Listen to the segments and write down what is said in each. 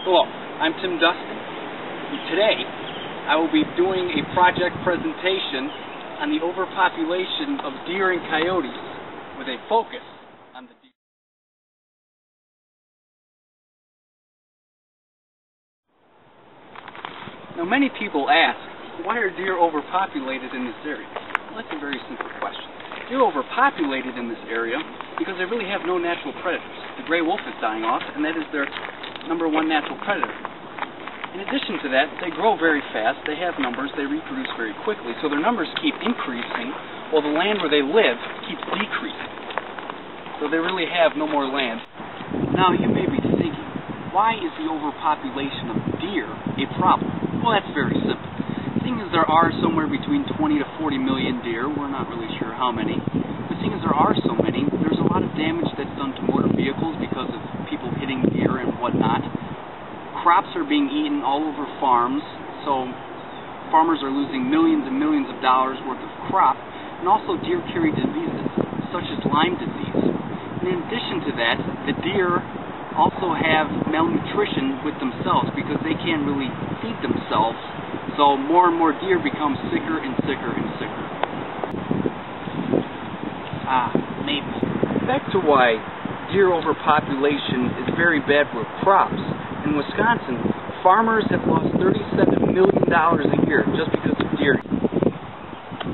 Hello, I'm Tim Dustin. Today, I will be doing a project presentation on the overpopulation of deer and coyotes with a focus on the deer. Now, many people ask, why are deer overpopulated in this area? Well, that's a very simple question. Deer are overpopulated in this area because they really have no natural predators. The gray wolf is dying off, and that is their #1 natural predator. In addition to that, they grow very fast, they have numbers, they reproduce very quickly, so their numbers keep increasing while the land where they live keeps decreasing. So they really have no more land. Now you may be thinking, why is the overpopulation of deer a problem? Well, that's very simple. Seeing as there are somewhere between 20 to 40 million deer, we're not really sure how many, but seeing as there are so many, there's a lot of damage that's done to motor vehicles because of people hitting deer and whatnot. Crops are being eaten all over farms, so farmers are losing millions and millions of dollars worth of crop, and also deer carry diseases such as Lyme disease. And in addition to that, the deer also have malnutrition with themselves because they can't really feed themselves, so more and more deer become sicker and sicker and sicker. Maybe. Back to why deer overpopulation is very bad for crops. In Wisconsin, farmers have lost $37 million a year just because of deer.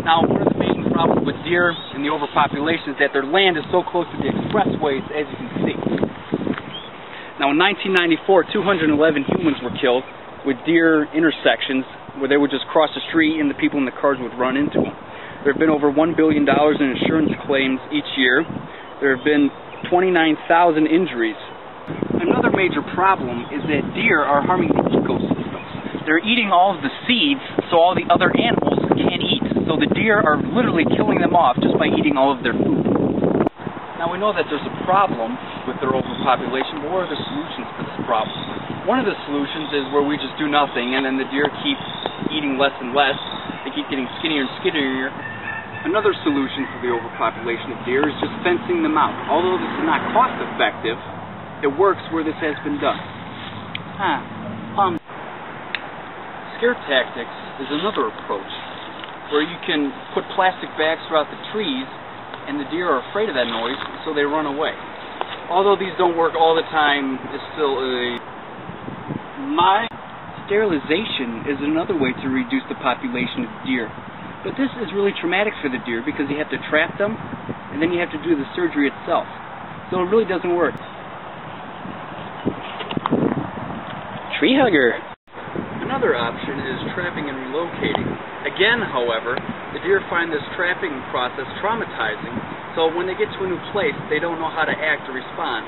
Now, one of the main problems with deer and the overpopulation is that their land is so close to the expressways, as you can see. Now, in 1994, 211 humans were killed with deer intersections where they would just cross the street and the people in the cars would run into them. There have been over $1 billion in insurance claims each year. There have been 29,000 injuries. Another major problem is that deer are harming the ecosystems. They're eating all of the seeds, so all the other animals can't eat. So the deer are literally killing them off just by eating all of their food. Now we know that there's a problem with their overpopulation, but what are the solutions for this problem? One of the solutions is where we just do nothing, and then the deer keep eating less and less. They keep getting skinnier and skinnier. Another solution for the overpopulation of deer is just fencing them out. Although this is not cost effective, it works where this has been done. Scare tactics is another approach where you can put plastic bags throughout the trees and the deer are afraid of that noise, so they run away. Although these don't work all the time, it's still sterilization is another way to reduce the population of deer. But this is really traumatic for the deer because you have to trap them and then you have to do the surgery itself. So it really doesn't work. Tree hugger. Another option is trapping and relocating. Again, however, the deer find this trapping process traumatizing, so when they get to a new place, they don't know how to act or respond.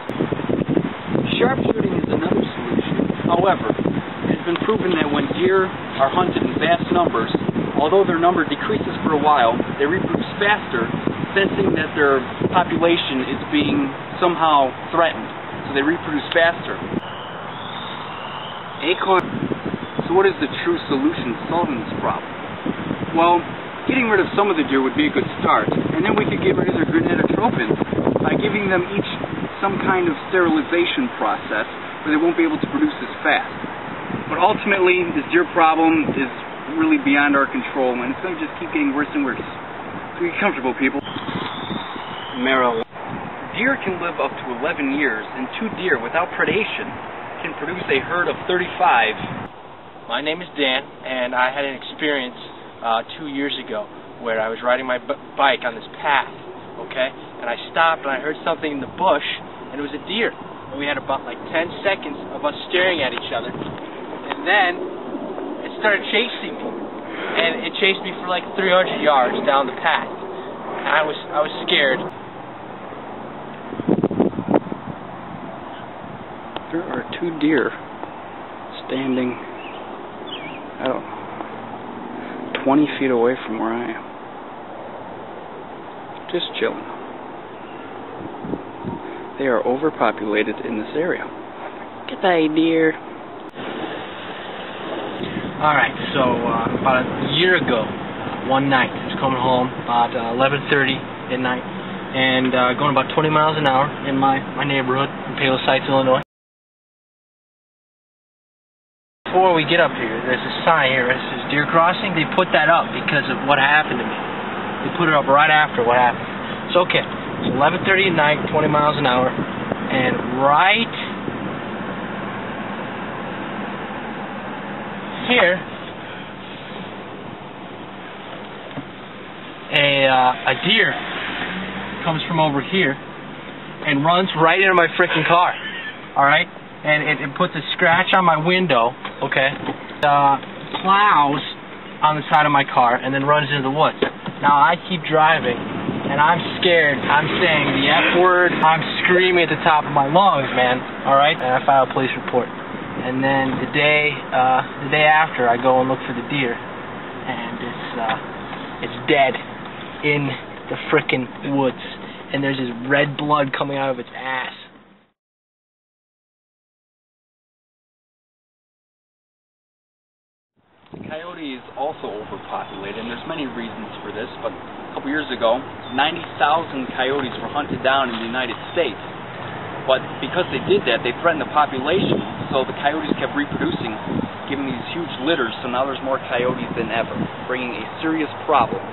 Sharpshooting is another solution. However, it has been proven that when deer are hunted in vast numbers, although their number decreases for a while, they reproduce faster, sensing that their population is being somehow threatened, so they reproduce faster. So what is the true solution to solving this problem? Well, getting rid of some of the deer would be a good start, and then we could get rid of their gonadotropins by giving them each some kind of sterilization process where they won't be able to produce as fast. But ultimately, this deer problem is really beyond our control, and it's going to just keep getting worse and worse. So be comfortable, people. Marijuana. Deer can live up to 11 years, and 2 deer without predation can produce a herd of 35. My name is Dan, and I had an experience 2 years ago where I was riding my bike on this path, okay? And I stopped and I heard something in the bush, and it was a deer. And we had about like 10 seconds of us staring at each other. And then it started chasing me. And it chased me for like 300 yards down the path. And I was scared. There are 2 deer standing, 20 feet away from where I am. Just chilling. They are overpopulated in this area. Goodbye, deer. Alright, so about a year ago, one night, I was coming home about 11:30 at night, and going about 20 miles an hour in my neighborhood in Palos Heights, Illinois. before we get up here, there's a sign here. It says deer crossing. They put that up because of what happened to me. They put it up right after what happened. It's okay. It's 11:30 at night, 20 miles an hour, and right here, a deer comes from over here and runs right into my freaking car. Alright? And it puts a scratch on my window, okay? Plows on the side of my car and then runs into the woods. Now I keep driving and I'm scared. I'm saying the F word. I'm screaming at the top of my lungs, man. Alright? And I file a police report. And then the day after, I go and look for the deer, and it's dead in the frickin' woods, and there's this red blood coming out of its ass. The coyote is also overpopulated, and there's many reasons for this, but a couple years ago, 90,000 coyotes were hunted down in the United States. But because they did that, they threatened the population, so the coyotes kept reproducing, giving these huge litters, so now there's more coyotes than ever, bringing a serious problem.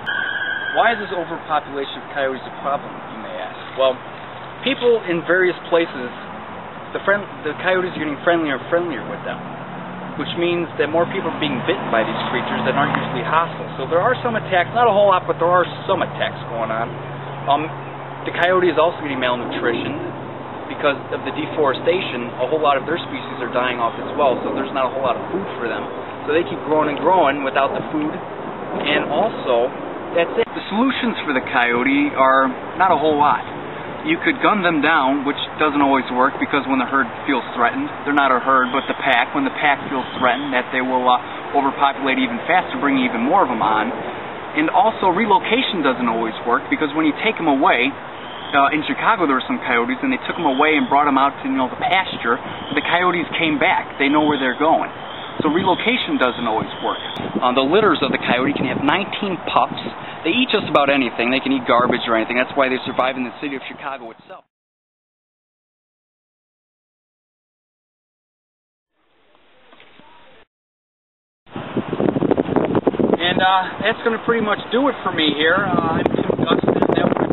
Why is this overpopulation of coyotes a problem, you may ask? Well, people in various places, the coyotes are getting friendlier and friendlier with them, which means that more people are being bitten by these creatures that aren't usually hostile. So there are some attacks, not a whole lot, but there are some attacks going on. The coyote is also getting malnutrition. Because of the deforestation, a whole lot of their species are dying off as well, so there's not a whole lot of food for them. So they keep growing and growing without the food, and also, that's it. The solutions for the coyote are not a whole lot. You could gun them down, which doesn't always work, because when the herd feels threatened, they're not a herd, but the pack, when the pack feels threatened, that they will overpopulate even faster, bringing even more of them on. And also, relocation doesn't always work, because when you take them away, in Chicago there were some coyotes, and they took them away and brought them out to the pasture. The coyotes came back. They know where they're going. So relocation doesn't always work. The litters of the coyote can have 19 pups. They eat just about anything. They can eat garbage or anything. That's why they survive in the city of Chicago itself. And that's going to pretty much do it for me here. I'm Tim Gustin.